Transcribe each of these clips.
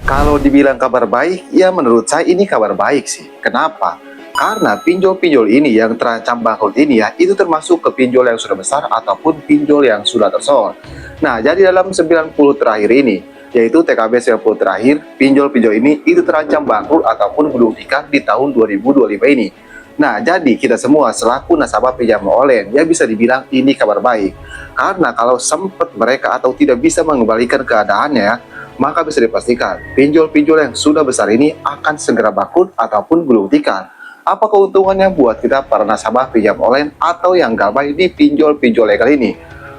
Kalau dibilang kabar baik, ya menurut saya ini kabar baik sih. Kenapa? Karena pinjol-pinjol ini yang terancam bangkrut ini ya, itu termasuk ke pinjol yang sudah besar ataupun pinjol yang sudah tersohor. Nah, jadi dalam 90 terakhir ini, yaitu TKB 90 terakhir, pinjol-pinjol ini itu terancam bangkrut ataupun gulung tikar di tahun 2025 ini. Nah, jadi kita semua selaku nasabah pinjam online, ya bisa dibilang ini kabar baik. Karena kalau sempat mereka atau tidak bisa mengembalikan keadaannya, maka bisa dipastikan pinjol-pinjol yang sudah besar ini akan segera bangkrut ataupun gulung tikar. Apa keuntungannya buat kita para nasabah pinjam online atau yang gabay di pinjol-pinjol legal ini?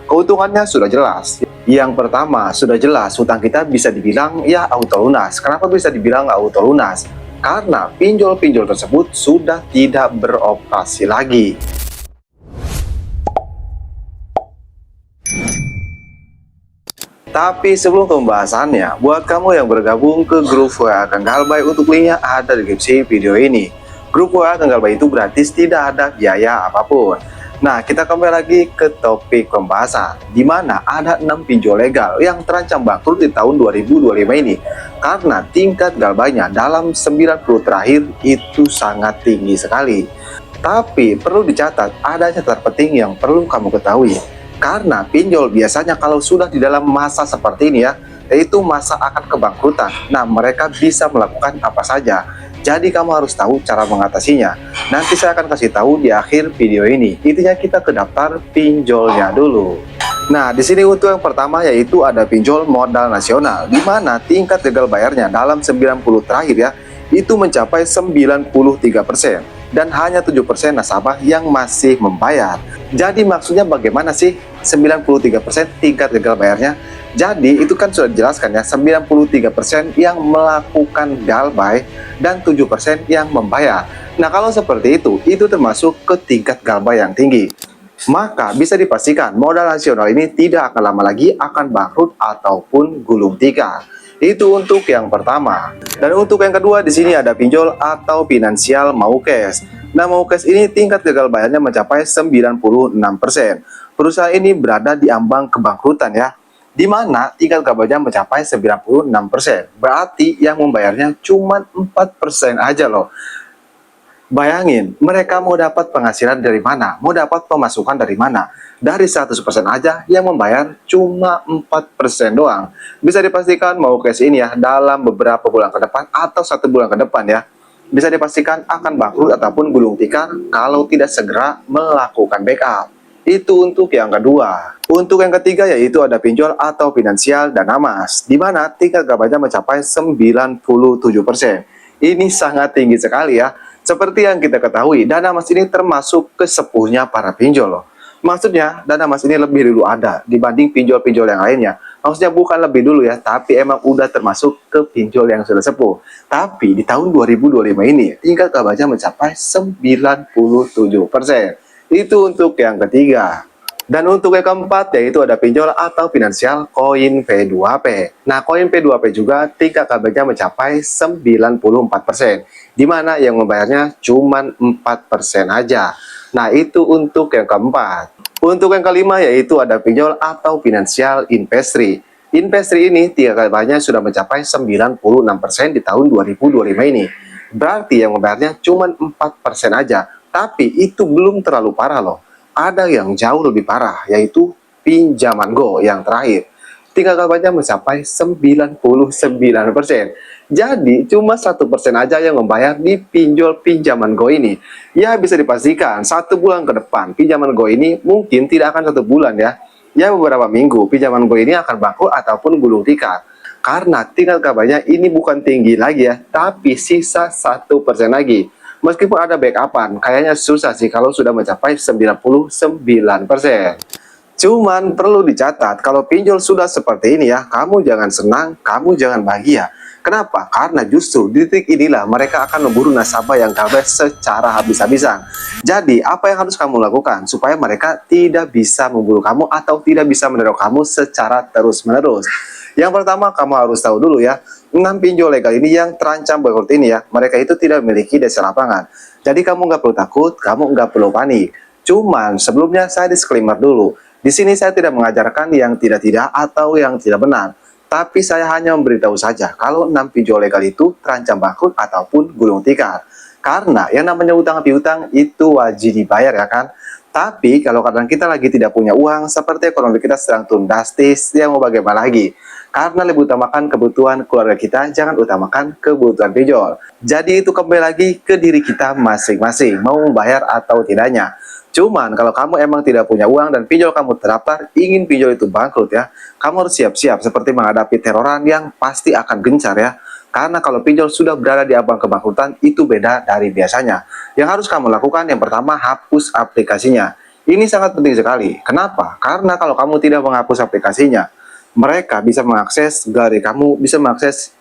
Keuntungannya sudah jelas. Yang pertama, sudah jelas hutang kita bisa dibilang ya auto lunas. Kenapa bisa dibilang auto lunas? Karena pinjol-pinjol tersebut sudah tidak beroperasi lagi. Tapi sebelum pembahasannya, buat kamu yang bergabung ke grup WA Kang Galbay, untuk linknya ada di deskripsi video ini. Grup WA Kang Galbay itu gratis, tidak ada biaya apapun. Nah, kita kembali lagi ke topik pembahasan, di mana ada 6 pinjol legal yang terancam bangkrut di tahun 2025 ini. Karena tingkat galbaynya dalam 90 terakhir itu sangat tinggi sekali. Tapi perlu dicatat, ada catatan penting yang perlu kamu ketahui. Karena pinjol biasanya kalau sudah di dalam masa seperti ini ya, yaitu masa akan kebangkrutan. Nah, mereka bisa melakukan apa saja. Jadi kamu harus tahu cara mengatasinya. Nanti saya akan kasih tahu di akhir video ini. Intinya kita ke daftar pinjolnya dulu. Nah, di sini untuk yang pertama yaitu ada pinjol modal nasional, di mana tingkat gagal bayarnya dalam 90 terakhir ya, itu mencapai 93%. Dan hanya 7% nasabah yang masih membayar. Jadi maksudnya bagaimana sih 93% tingkat gagal bayarnya? Jadi itu kan sudah dijelaskan ya, 93% yang melakukan galbay dan 7% yang membayar. Nah, kalau seperti itu termasuk ke tingkat galbay yang tinggi. Maka bisa dipastikan modal nasional ini tidak akan lama lagi akan bangkrut ataupun gulung tikar. Itu untuk yang pertama. Dan untuk yang kedua di sini ada pinjol atau finansial mau cash. Nah, mau cash ini tingkat gagal bayarnya mencapai 96%. Perusahaan ini berada di ambang kebangkrutan ya, di mana tingkat gagal bayarnya mencapai 96%. Berarti yang membayarnya cuma 4% aja loh. Bayangin, mereka mau dapat penghasilan dari mana? Mau dapat pemasukan dari mana? Dari 100% aja yang membayar cuma 4% doang. Bisa dipastikan mau cash ini ya, dalam beberapa bulan ke depan atau 1 bulan ke depan ya, bisa dipastikan akan bangkrut ataupun gulung tikar kalau tidak segera melakukan backup. Itu untuk yang kedua. Untuk yang ketiga yaitu ada pinjol atau finansial dana mas, di mana tingkat gagalnya mencapai 97%. Ini sangat tinggi sekali ya. Seperti yang kita ketahui, dana mas ini termasuk kesepuhnya para pinjol loh. Maksudnya, dana mas ini lebih dulu ada dibanding pinjol-pinjol yang lainnya. Maksudnya bukan lebih dulu ya, tapi emang udah termasuk ke pinjol yang sudah sepuh. Tapi di tahun 2025 ini, tingkat gagalnya mencapai 97%. Itu untuk yang ketiga. Dan untuk yang keempat yaitu ada pinjol atau finansial koin P2P. Nah, koin P2P juga tingkat gagalnya mencapai 94%, di mana yang membayarnya cuma 4% aja. Nah, itu untuk yang keempat. Untuk yang kelima yaitu ada pinjol atau finansial investri. Investri ini tingkat gagalnya sudah mencapai 96% di tahun 2025 ini. Berarti yang membayarnya cuma 4% aja. Tapi itu belum terlalu parah loh. Ada yang jauh lebih parah, yaitu pinjaman Go yang terakhir. Tingkat gagalnya mencapai 99%. Jadi cuma 1% aja yang membayar di pinjol pinjaman Go ini. Ya bisa dipastikan 1 bulan ke depan pinjaman Go ini mungkin tidak akan 1 bulan ya. Ya beberapa minggu pinjaman Go ini akan bangkrut ataupun gulung tikar. Karena tingkat gagalnya ini bukan tinggi lagi ya, tapi sisa 1% lagi. Meskipun ada backupan, kayaknya susah sih kalau sudah mencapai 99%. Cuman perlu dicatat, kalau pinjol sudah seperti ini ya, kamu jangan senang, kamu jangan bahagia. Kenapa? Karena justru di titik inilah mereka akan memburu nasabah yang galbay secara habis-habisan. Jadi, apa yang harus kamu lakukan supaya mereka tidak bisa memburu kamu atau tidak bisa meneror kamu secara terus-menerus? Yang pertama, kamu harus tahu dulu ya, 6 pinjol legal ini yang terancam bangkrut ini ya, mereka itu tidak memiliki desa lapangan. Jadi kamu nggak perlu takut, kamu nggak perlu panik. Cuman sebelumnya saya disclaimer dulu. Di sini saya tidak mengajarkan yang tidak-tidak atau yang tidak benar. Tapi saya hanya memberitahu saja kalau 6 pinjol legal itu terancam bangkrut ataupun gulung tikar. Karena yang namanya utang piutang itu wajib dibayar ya kan. Tapi kalau kadang kita lagi tidak punya uang, seperti ekonomi kita sedang turun drastis, ya mau bagaimana lagi? Karena lebih utamakan kebutuhan keluarga kita, jangan utamakan kebutuhan pinjol. Jadi itu kembali lagi ke diri kita masing-masing, mau membayar atau tidaknya. Cuman kalau kamu emang tidak punya uang dan pinjol kamu terdaftar, ingin pinjol itu bangkrut ya, kamu harus siap-siap seperti menghadapi teroran yang pasti akan gencar ya. Karena kalau pinjol sudah berada di ambang kebangkrutan, itu beda dari biasanya. Yang harus kamu lakukan yang pertama, hapus aplikasinya. Ini sangat penting sekali. Kenapa? Karena kalau kamu tidak menghapus aplikasinya, mereka bisa mengakses galeri kamu, bisa mengakses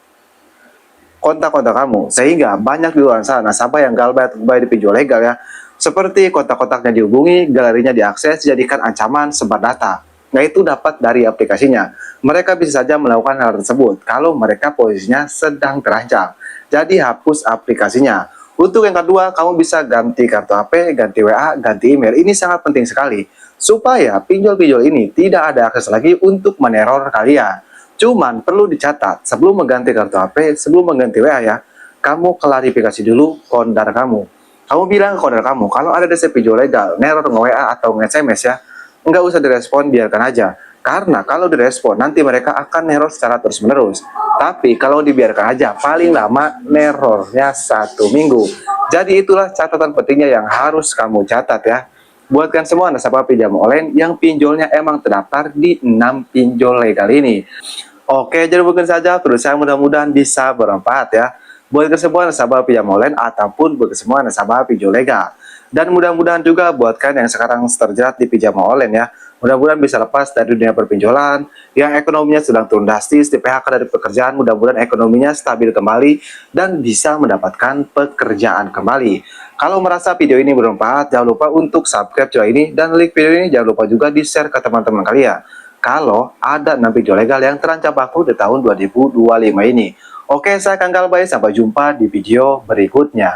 kontak-kontak kamu. Sehingga banyak di luar sana nasabah yang galbay di pinjol legal ya. Seperti kontak-kontaknya dihubungi, galerinya diakses, dijadikan ancaman sebar data. Nah itu dapat dari aplikasinya. Mereka bisa saja melakukan hal tersebut kalau mereka posisinya sedang terancam. Jadi hapus aplikasinya. Untuk yang kedua, kamu bisa ganti kartu HP, ganti WA, ganti email. Ini sangat penting sekali supaya pinjol-pinjol ini tidak ada akses lagi untuk meneror kalian. Cuman perlu dicatat, sebelum mengganti kartu HP, sebelum mengganti WA ya, kamu klarifikasi dulu kondar kamu. Kamu bilang ke kondar kamu, kalau ada desa pinjol legal, neror nge-WA atau nge-SMS ya, nggak usah direspon, biarkan aja. Karena kalau direspon, nanti mereka akan neror secara terus-menerus. Tapi kalau dibiarkan aja, paling lama nerornya 1 minggu. Jadi itulah catatan pentingnya yang harus kamu catat ya. Buatkan semua nasabah pinjam online yang pinjolnya emang terdaftar di 6 pinjol legal ini. Oke, jadi mungkin saja video saya mudah-mudahan bisa bermanfaat ya. Buat semua nasabah pinjam online ataupun buat semua nasabah pinjol legal. Dan mudah-mudahan juga buat kalian yang sekarang terjerat di pinjaman online ya. Mudah-mudahan bisa lepas dari dunia perpinjolan yang ekonominya sedang turun drastis, di PHK dari pekerjaan, mudah-mudahan ekonominya stabil kembali dan bisa mendapatkan pekerjaan kembali. Kalau merasa video ini bermanfaat, jangan lupa untuk subscribe channel ini dan like video ini jangan lupa juga di-share ke teman-teman kalian. Kalau ada 6 pinjol legal yang terancam bangkrut di tahun 2025 ini. Oke, saya Kang Galbay, sampai jumpa di video berikutnya.